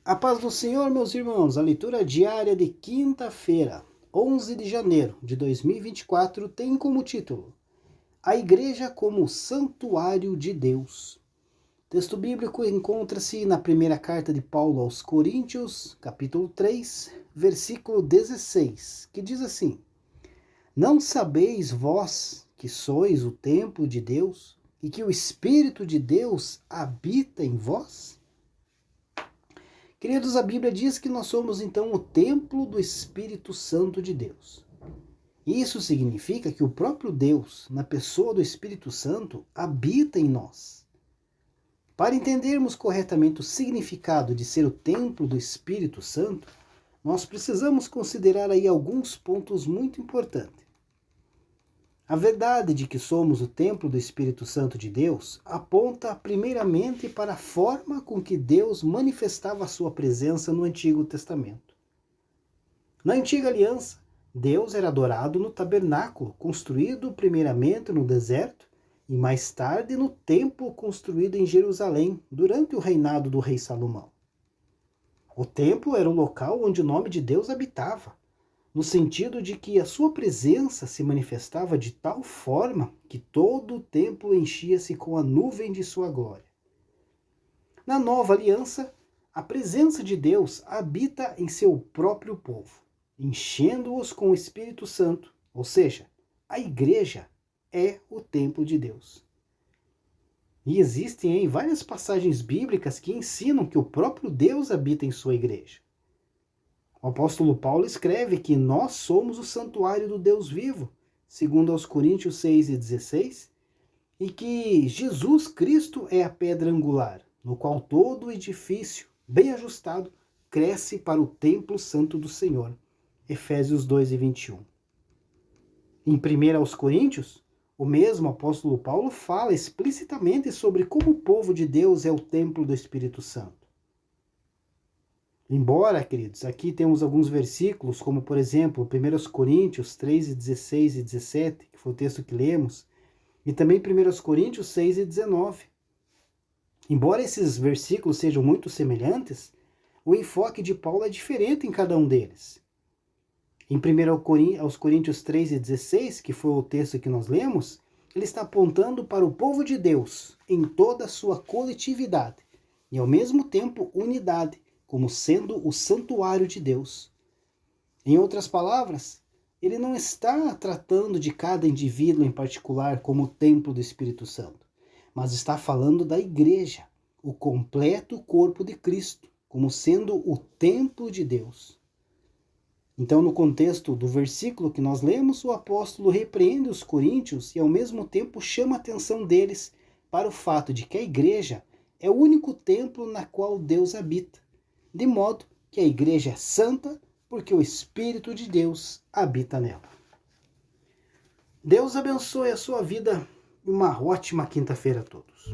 A paz do Senhor, meus irmãos. A leitura diária de quinta-feira, 11 de janeiro de 2024, tem como título A Igreja como Santuário de Deus. O texto bíblico encontra-se na primeira carta de Paulo aos Coríntios, capítulo 3, versículo 16, que diz assim: Não sabeis vós que sois o templo de Deus e que o Espírito de Deus habita em vós? Queridos, a Bíblia diz que nós somos então o templo do Espírito Santo de Deus. Isso significa que o próprio Deus, na pessoa do Espírito Santo, habita em nós. Para entendermos corretamente o significado de ser o templo do Espírito Santo, nós precisamos considerar aí alguns pontos muito importantes. A verdade de que somos o templo do Espírito Santo de Deus aponta primeiramente para a forma com que Deus manifestava a sua presença no Antigo Testamento. Na Antiga Aliança, Deus era adorado no tabernáculo, construído primeiramente no deserto e mais tarde no templo construído em Jerusalém, durante o reinado do rei Salomão. O templo era o local onde o nome de Deus habitava, no sentido de que a sua presença se manifestava de tal forma que todo o templo enchia-se com a nuvem de sua glória. Na nova aliança, a presença de Deus habita em seu próprio povo, enchendo-os com o Espírito Santo, ou seja, a igreja é o templo de Deus. E existem várias passagens bíblicas que ensinam que o próprio Deus habita em sua igreja. O apóstolo Paulo escreve que nós somos o santuário do Deus vivo, segundo aos Coríntios 6:16, e que Jesus Cristo é a pedra angular, no qual todo o edifício, bem ajustado, cresce para o templo santo do Senhor, Efésios 2:21. Em 1 aos Coríntios, o mesmo apóstolo Paulo fala explicitamente sobre como o povo de Deus é o templo do Espírito Santo. Embora, queridos, aqui temos alguns versículos, como por exemplo, 1 Coríntios 3:16 e 17, que foi o texto que lemos, e também 1 Coríntios 6:19. Embora esses versículos sejam muito semelhantes, o enfoque de Paulo é diferente em cada um deles. Em 1 aos Coríntios 3:16, que foi o texto que nós lemos, ele está apontando para o povo de Deus em toda a sua coletividade e ao mesmo tempo unidade, como sendo o santuário de Deus. Em outras palavras, ele não está tratando de cada indivíduo em particular como o templo do Espírito Santo, mas está falando da igreja, o completo corpo de Cristo, como sendo o templo de Deus. Então, no contexto do versículo que nós lemos, o apóstolo repreende os coríntios e ao mesmo tempo chama a atenção deles para o fato de que a igreja é o único templo na qual Deus habita, de modo que a igreja é santa porque o Espírito de Deus habita nela. Deus abençoe a sua vida e uma ótima quinta-feira a todos.